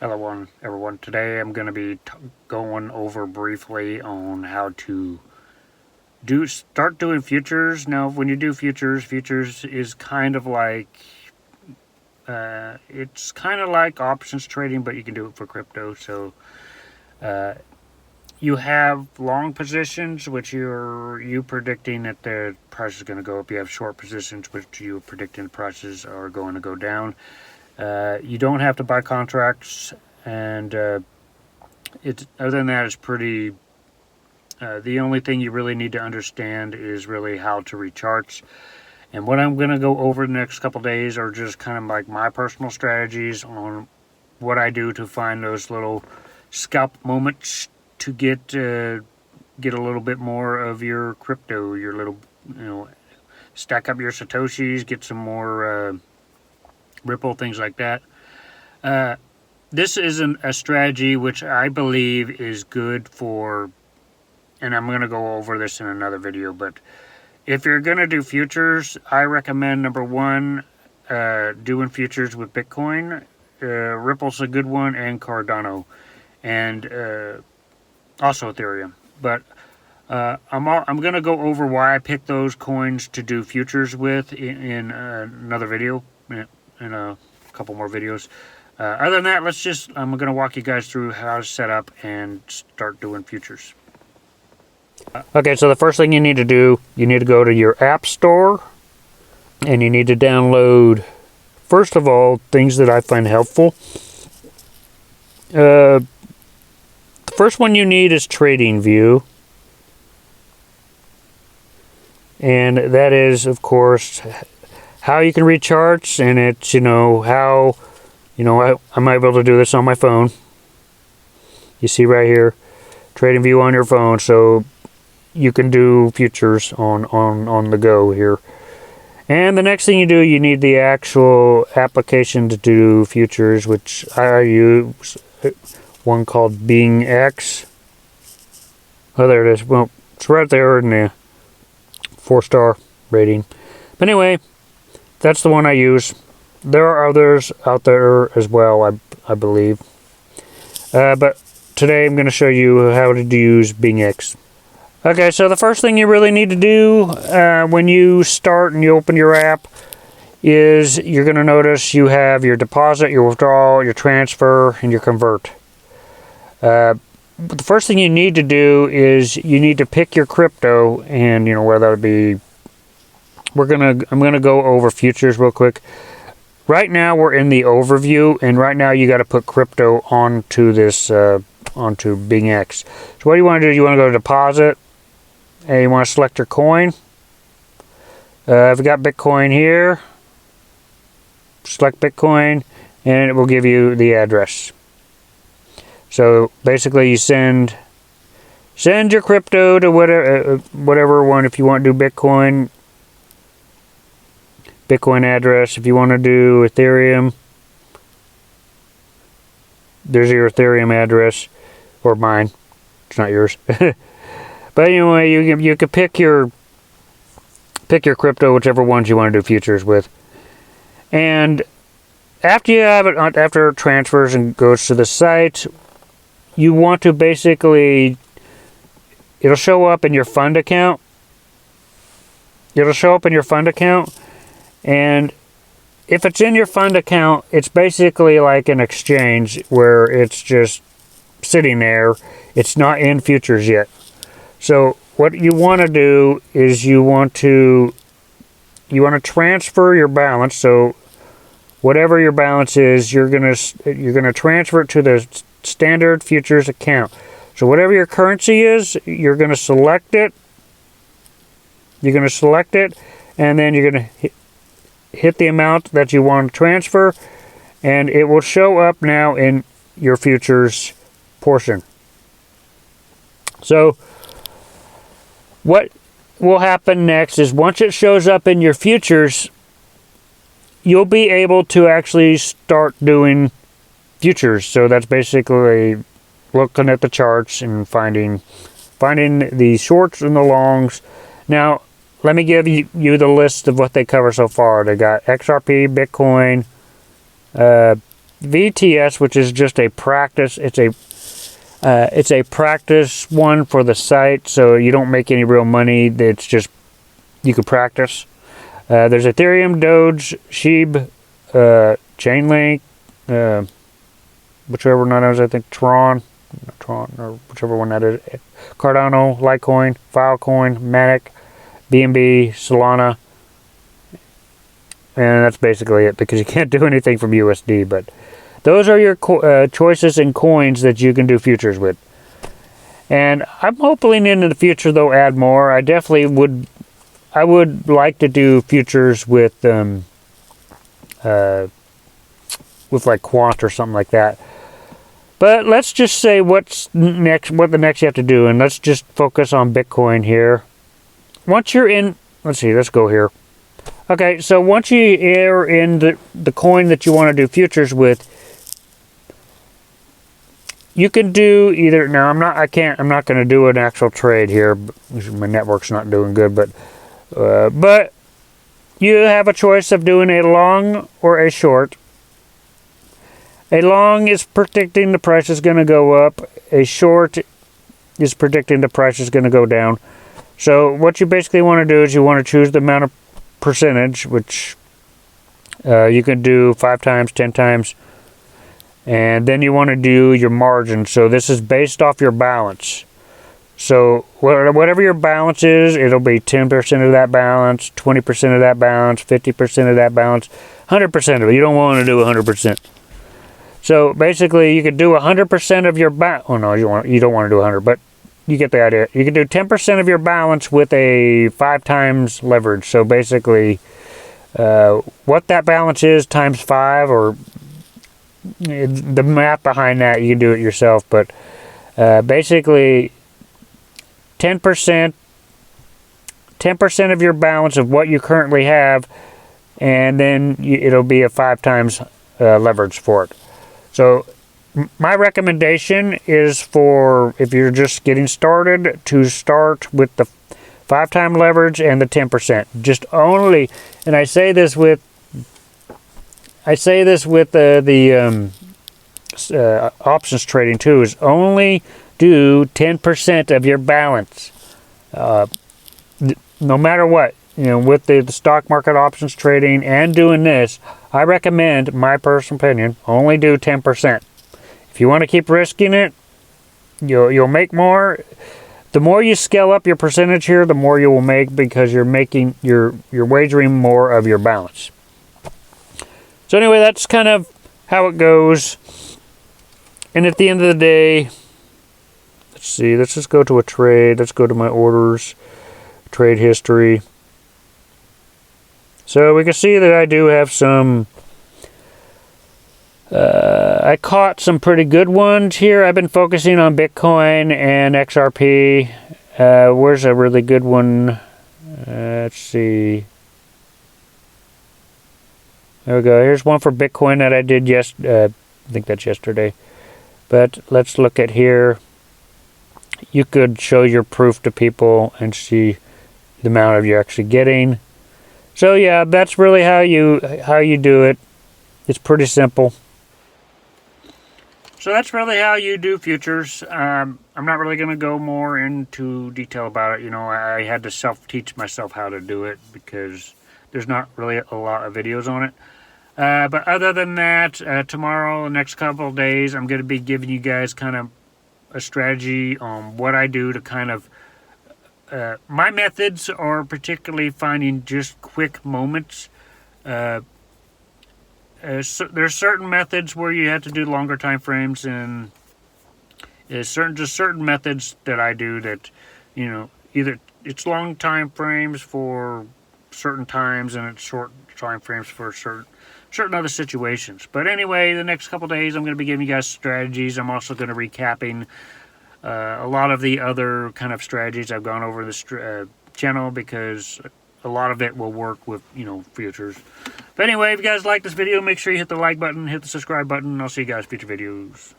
Hello everyone. Today I'm going to be going over briefly on how to start doing futures. Now when you do futures is kind of like it's kind of like options trading, but you can do it for crypto. So you have long positions, which you predicting that the price is going to go up. You have short positions, which you predicting the prices are going to go down. You don't have to buy contracts, and it's other than that, it's pretty. The only thing you really need to understand is really how to read charts. And what I'm going to go over the next couple days are just kind of like my personal strategies on what I do to find those little scalp moments to get a little bit more of your crypto, your little, stack up your Satoshis, get some more Ripple, things like that. This isn't a strategy which I believe is good for, and I'm going to go over this in another video, but if you're going to do futures, I recommend number one, doing futures with Bitcoin. Ripple's a good one, and Cardano, and also Ethereum. But I'm going to go over why I picked those coins to do futures with in another video, in a couple more videos. Other than that, I'm going to walk you guys through how to set up and start doing futures. Okay, so the first thing you need to do, you need to go to your app store, and you need to download, first of all, things that I find helpful. The first one you need is TradingView, and that is, of course, how you can read charts, and it's, how, I'm able to do this on my phone. You see right here, TradingView on your phone, so you can do futures on the go here. And the next thing you do, you need the actual application to do futures, which I use, one called BingX. Oh, there it is. Well, it's right there in the 4-star rating. But anyway, that's the one I use. There are others out there as well, I believe. But today I'm going to show you how to use BingX. Okay, so the first thing you really need to do when you start and you open your app is you're going to notice you have your deposit, your withdrawal, your transfer, and your convert. But the first thing you need to do is you need to pick your crypto, and whether that be. I'm gonna go over futures real quick. Right now we're in the overview, and right now you got to put crypto onto this onto BingX. So what do you want to do? You want to go to deposit, and you want to select your coin. I've got Bitcoin here. Select Bitcoin, and it will give you the address. So basically, you send your crypto to whatever one. If you want to do Bitcoin address. If you want to do Ethereum, there's your Ethereum address, or mine. It's not yours. But anyway, you can pick your crypto, whichever ones you want to do futures with. And after you have it, after it transfers and goes to the site, you want to basically, it'll show up in your fund account. And if it's in your fund account, it's basically like an exchange where it's just sitting there. It's not in futures yet. So what you want to do is you want to transfer your balance. So whatever your balance is, you're gonna transfer it to the standard futures account. So whatever your currency is, you're gonna select it. And then you're gonna hit the amount that you want to transfer, and it will show up now in your futures portion. So what will happen next is once it shows up in your futures, you'll be able to actually start doing futures. So that's basically looking at the charts and finding the shorts and the longs. Now, let me give you the list of what they cover so far. They got XRP, Bitcoin, VTS, which is just a practice. It's a practice one for the site, so you don't make any real money. It's just you can practice. There's Ethereum, Doge, SHIB, Chainlink, whichever one that is. I think Tron, or whichever one that is. Cardano, Litecoin, Filecoin, Matic, BNB, Solana. And that's basically it, because you can't do anything from USD. But those are your choices and coins that you can do futures with. And I'm hoping in the future they'll add more. I definitely would. I would like to do futures with like Quant or something like that. But let's just say what's next. What the next you have to do, and let's just focus on Bitcoin here. Once you're in, let's see. Let's go here. Okay, so once you are in the coin that you want to do futures with, you can do either. Now I'm not going to do an actual trade here. My network's not doing good, but you have a choice of doing a long or a short. A long is predicting the price is going to go up. A short is predicting the price is going to go down. So what you basically want to do is you want to choose the amount of percentage, which you can do 5 times, 10 times, and then you want to do your margin. So this is based off your balance. So whatever your balance is, it'll be 10% of that balance, 20% of that balance, 50% of that balance, 100% of it. You don't want to do 100%. So basically, you could do 100% of your balance. Oh no, you don't want to do 100, but you get the idea. You can do 10% of your balance with a 5 times leverage. So basically, what that balance is times 5, or the math behind that, you can do it yourself. But basically, 10% of your balance of what you currently have, and then it'll be a 5 times leverage for it. So my recommendation is for, if you're just getting started, to start with the 5 times leverage and the 10%. Just only, and I say this with the options trading too, is only do 10% of your balance. No matter what, with the stock market options trading and doing this, I recommend, my personal opinion, only do 10%. If you want to keep risking it, you'll make more. The more you scale up your percentage here, the more you will make, because you're wagering more of your balance. So anyway, that's kind of how it goes. And at the end of the day, let's see, let's just go to a trade. Let's go to my orders, trade history. So we can see that I do have some, I caught some pretty good ones here. I've been focusing on Bitcoin and XRP. Where's a really good one? Let's see. There we go. Here's one for Bitcoin that I did I think that's yesterday. But let's look at here. You could show your proof to people and see the amount of you're actually getting. So yeah, that's really how you do it. It's pretty simple. So that's really how you do futures. I'm not really going to go more into detail about it. I had to self-teach myself how to do it, because there's not really a lot of videos on it. But other than that, tomorrow, the next couple of days, I'm going to be giving you guys kind of a strategy on what I do to kind of, my methods are particularly finding just quick moments. So there's certain methods where you have to do longer time frames, and certain methods that I do that, either it's long time frames for certain times, and it's short time frames for certain other situations. But anyway, the next couple days I'm going to be giving you guys strategies. I'm also going to be recapping a lot of the other kind of strategies I've gone over this channel, because a lot of it will work with futures. But anyway, if you guys like this video, make sure you hit the like button, hit the subscribe button, and I'll see you guys in future videos.